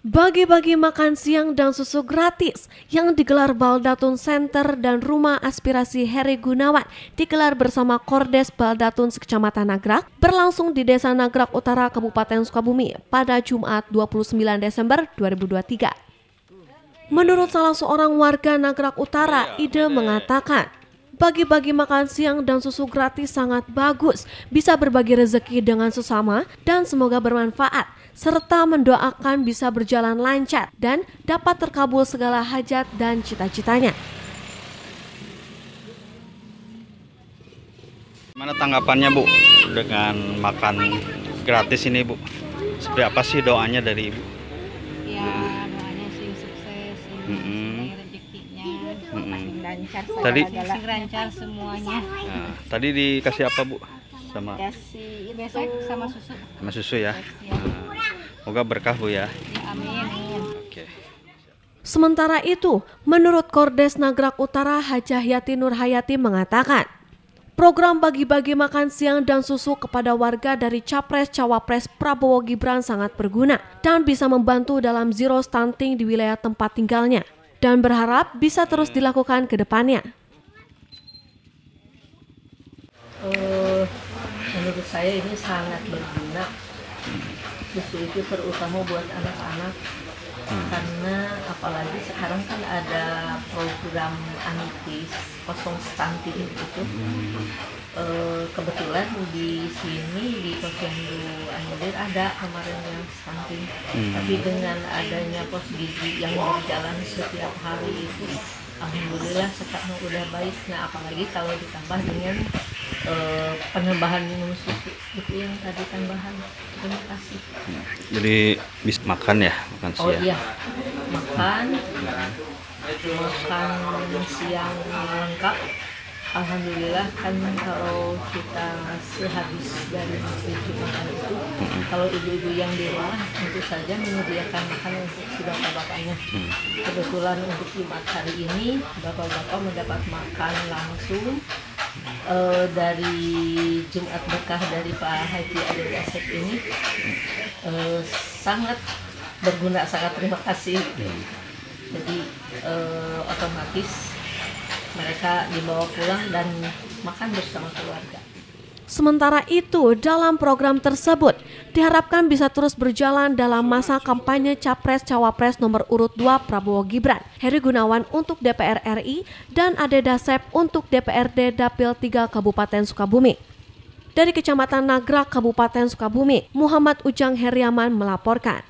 Bagi-bagi makan siang dan susu gratis yang digelar Baldatun Center dan Rumah Aspirasi Heri Gunawan digelar bersama Kordes Baldatun Kecamatan Nagrak berlangsung di Desa Nagrak Utara, Kabupaten Sukabumi pada Jumat 29 Desember 2023. Menurut salah seorang warga Nagrak Utara, Ide mengatakan, bagi-bagi makan siang dan susu gratis sangat bagus, bisa berbagi rezeki dengan sesama dan semoga bermanfaat, serta mendoakan bisa berjalan lancar dan dapat terkabul segala hajat dan cita-citanya. Mana tanggapannya Bu dengan makan gratis ini Bu? Seperti apa sih doanya dari Ibu? Ya doanya sih sukses, rezekinya makin lancar, tadi lancar semuanya. Nah, tadi dikasih apa Bu? Sama Kasih besok sama susu. Sama susu ya. Semoga berkah Bu ya. Ya amin. Oke. Sementara itu, menurut Kordes Nagrak Utara Hajah Yati Nurhayati mengatakan, program bagi-bagi makan siang dan susu kepada warga dari Capres-Cawapres Prabowo Gibran sangat berguna dan bisa membantu dalam zero stunting di wilayah tempat tinggalnya dan berharap bisa terus dilakukan ke depannya. Menurut saya ini sangat berguna. Susu itu terutama buat anak-anak, karena apalagi sekarang kan ada program anitis kosong stunting itu. Kebetulan di sini di Posyandu Anyelir ada kemarin yang stunting, tapi dengan adanya pos gizi yang berjalan setiap hari itu, alhamdulillah sekarang udah baik. Nah apalagi kalau ditambah dengan penambahan minum susu itu yang tadi tambahan. Terima kasih. Jadi bisa makan ya, makan siang. Oh iya, makan siang lengkap. Alhamdulillah kan kalau kita sehabis dari masjid makan itu, kalau ibu-ibu yang di rumah tentu saja menyediakan makanan untuk si bapak-bapaknya. Kebetulan untuk Jumat hari ini bapak-bapak mendapat makan langsung dari Jumat Berkah dari Pak Haji Adil Asep ini, sangat berguna, sangat terima kasih. Jadi otomatis mereka dibawa pulang dan makan bersama keluarga. Sementara itu, dalam program tersebut diharapkan bisa terus berjalan dalam masa kampanye Capres-Cawapres nomor urut 2 Prabowo Gibran, Heri Gunawan untuk DPR RI dan Ade Dasep untuk DPRD Dapil 3 Kabupaten Sukabumi. Dari Kecamatan Nagrak, Kabupaten Sukabumi, Muhammad Ujang Heriaman melaporkan.